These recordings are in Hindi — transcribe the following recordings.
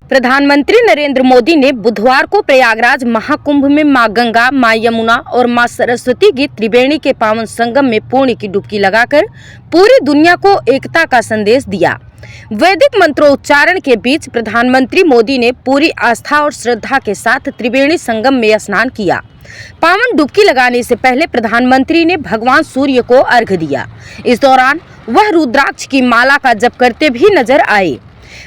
प्रधानमंत्री नरेंद्र मोदी ने बुधवार को प्रयागराज महाकुंभ में मां गंगा, मां यमुना और मां सरस्वती की त्रिवेणी के पावन संगम में पुण्य की डुबकी लगाकर पूरी दुनिया को एकता का संदेश दिया। वैदिक मंत्रोच्चारण के बीच प्रधानमंत्री मोदी ने पूरी आस्था और श्रद्धा के साथ त्रिवेणी संगम में स्नान किया। पावन डुबकी लगाने से पहले प्रधानमंत्री ने भगवान सूर्य को अर्घ्य दिया। इस दौरान वह रुद्राक्ष की माला का जप करते भी नजर आए।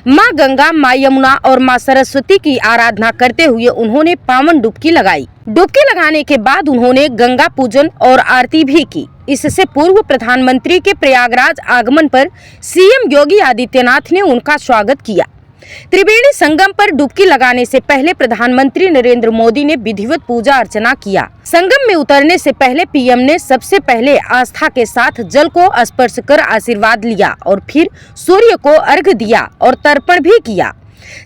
मां गंगा, मां यमुना और मां सरस्वती की आराधना करते हुए उन्होंने पावन डुबकी लगाई। डुबकी लगाने के बाद उन्होंने गंगा पूजन और आरती भी की। इससे पूर्व प्रधानमंत्री के प्रयागराज आगमन पर सीएम योगी आदित्यनाथ ने उनका स्वागत किया। त्रिवेणी संगम पर डुबकी लगाने से पहले प्रधानमंत्री नरेंद्र मोदी ने विधिवत पूजा अर्चना किया। संगम में उतरने से पहले पीएम ने सबसे पहले आस्था के साथ जल को स्पर्श कर आशीर्वाद लिया और फिर सूर्य को अर्घ्य दिया और तर्पण भी किया।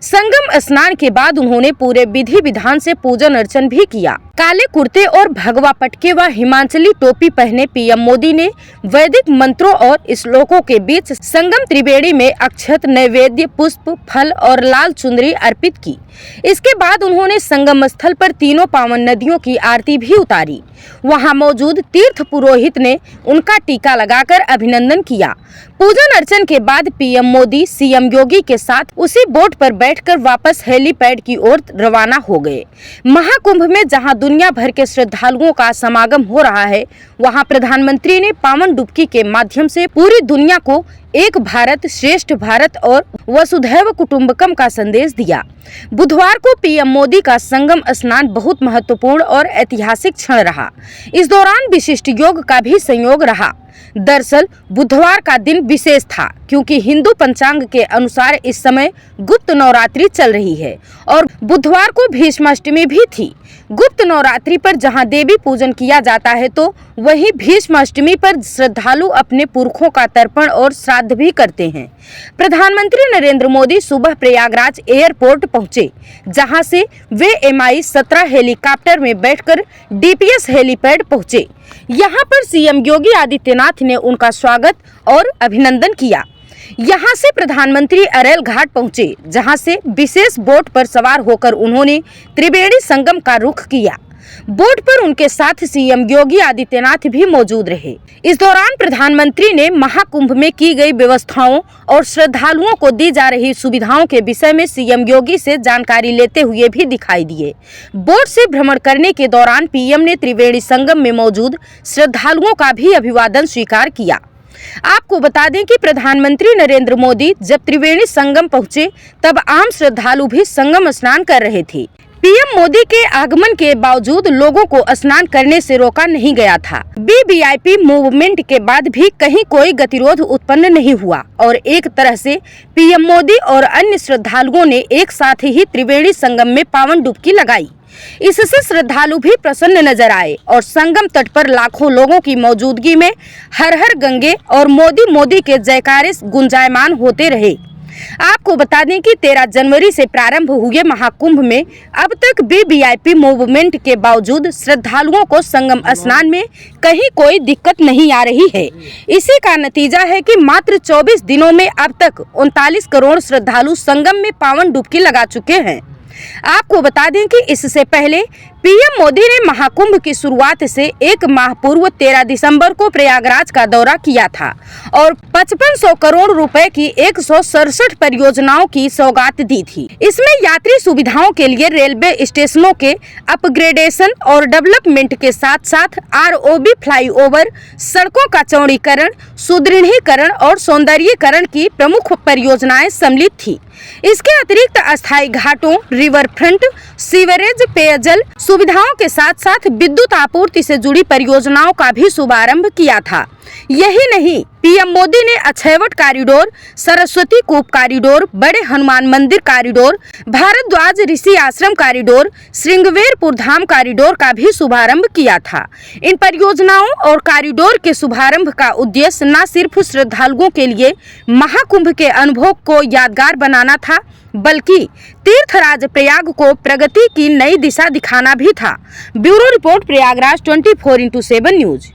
संगम स्नान के बाद उन्होंने पूरे विधि विधान से पूजन अर्चन भी किया। काले कुर्ते और भगवा पटके व हिमाचली टोपी पहने पीएम मोदी ने वैदिक मंत्रों और श्लोकों के बीच संगम त्रिवेणी में अक्षत, नैवेद्य, पुष्प, फल और लाल चुनरी अर्पित की। इसके बाद उन्होंने संगम स्थल पर तीनों पावन नदियों की आरती भी उतारी। वहां मौजूद तीर्थ पुरोहित ने उनका टीका लगाकर अभिनंदन किया। पूजन अर्चन के बाद पीएम मोदी सीएम योगी के साथ उसी बोट पर बैठकर वापस हेलीपैड की ओर रवाना हो गए। महाकुंभ में जहां दुनिया भर के श्रद्धालुओं का समागम हो रहा है, वहां प्रधानमंत्री ने पावन डुबकी के माध्यम से पूरी दुनिया को एक भारत श्रेष्ठ भारत और वसुधैव कुटुंबकम का संदेश दिया। बुधवार को पीएम मोदी का संगम स्नान बहुत महत्वपूर्ण और ऐतिहासिक क्षण रहा। इस दौरान विशिष्ट योग का भी संयोग रहा। दरअसल बुधवार का दिन विशेष था क्योंकि हिंदू पंचांग के अनुसार इस समय गुप्त नवरात्रि चल रही है और बुधवार को भीष्माष्टमी भी थी। गुप्त नवरात्रि पर जहां देवी पूजन किया जाता है तो वहीं भीष्माष्टमी पर श्रद्धालु अपने पुरखों का तर्पण और श्राद्ध भी करते हैं। प्रधानमंत्री नरेंद्र मोदी सुबह प्रयागराज एयरपोर्ट पहुंचे, जहां से वे Mi-17 हेलीकॉप्टर में बैठकर डीपीएस हेलीपैड पहुंचे। यहां पर सीएम योगी आदित्यनाथ ने उनका स्वागत और अभिनंदन किया। यहां से प्रधानमंत्री अरेल घाट पहुंचे, जहां से विशेष बोट पर सवार होकर उन्होंने त्रिवेणी संगम का रुख किया। बोट पर उनके साथ सीएम योगी आदित्यनाथ भी मौजूद रहे। इस दौरान प्रधानमंत्री ने महाकुंभ में की गई व्यवस्थाओं और श्रद्धालुओं को दी जा रही सुविधाओं के विषय में सीएम योगी से जानकारी लेते हुए भी दिखाई दिए। बोट से भ्रमण करने के दौरान पीएम ने त्रिवेणी संगम में मौजूद श्रद्धालुओं का भी अभिवादन स्वीकार किया। आपको बता दें कि प्रधानमंत्री नरेंद्र मोदी जब त्रिवेणी संगम पहुंचे तब आम श्रद्धालु भी संगम स्नान कर रहे थे। पीएम मोदी के आगमन के बावजूद लोगों को स्नान करने से रोका नहीं गया था। वीवीआईपी मूवमेंट के बाद भी कहीं कोई गतिरोध उत्पन्न नहीं हुआ और एक तरह से पीएम मोदी और अन्य श्रद्धालुओं ने एक साथ ही त्रिवेणी संगम में पावन डुबकी लगाई। इससे श्रद्धालु भी प्रसन्न नजर आए और संगम तट पर लाखों लोगों की मौजूदगी में हर हर गंगे और मोदी मोदी के जयकारे गुंजायमान होते रहे। आपको बता दें कि 13 जनवरी से प्रारंभ हुए महाकुंभ में अब तक वीवीआईपी मूवमेंट के बावजूद श्रद्धालुओं को संगम स्नान में कहीं कोई दिक्कत नहीं आ रही है। इसी का नतीजा है कि मात्र 24 दिनों में अब तक 39 करोड़ श्रद्धालु संगम में पावन डुबकी लगा चुके हैं। आपको बता दें कि इससे पहले पीएम मोदी ने महाकुंभ की शुरुआत से एक माह पूर्व 13 दिसंबर को प्रयागराज का दौरा किया था और 5500 करोड़ रुपए की 167 परियोजनाओं की सौगात दी थी। इसमें यात्री सुविधाओं के लिए रेलवे स्टेशनों के अपग्रेडेशन और डेवलपमेंट के साथ साथ आरओबी फ्लाईओवर, सड़कों का चौड़ीकरण, सुदृढ़ीकरण और सौंदर्यीकरण की प्रमुख परियोजनाएं सम्मिलित थी। इसके अतिरिक्त अस्थायी घाटों, रिवर फ्रंट, सीवरेज, पेयजल सुविधाओं के साथ साथ विद्युत आपूर्ति से जुड़ी परियोजनाओं का भी शुभारंभ किया था। यही नहीं, पीएम मोदी ने अक्षयवट कॉरिडोर, सरस्वती कूप कॉरिडोर, बड़े हनुमान मंदिर कॉरिडोर, भारद्वाज ऋषि आश्रम कॉरिडोर, श्रृंगवेरपुर धाम कॉरिडोर का भी शुभारंभ किया था। इन परियोजनाओं और कॉरिडोर के शुभारंभ का उद्देश्य न सिर्फ श्रद्धालुओं के लिए महाकुंभ के अनुभव को यादगार बनाना था, बल्कि तीर्थराज प्रयाग को प्रगति की नई दिशा दिखाना भी था। Bureau report, Prayagraj 24x7 news.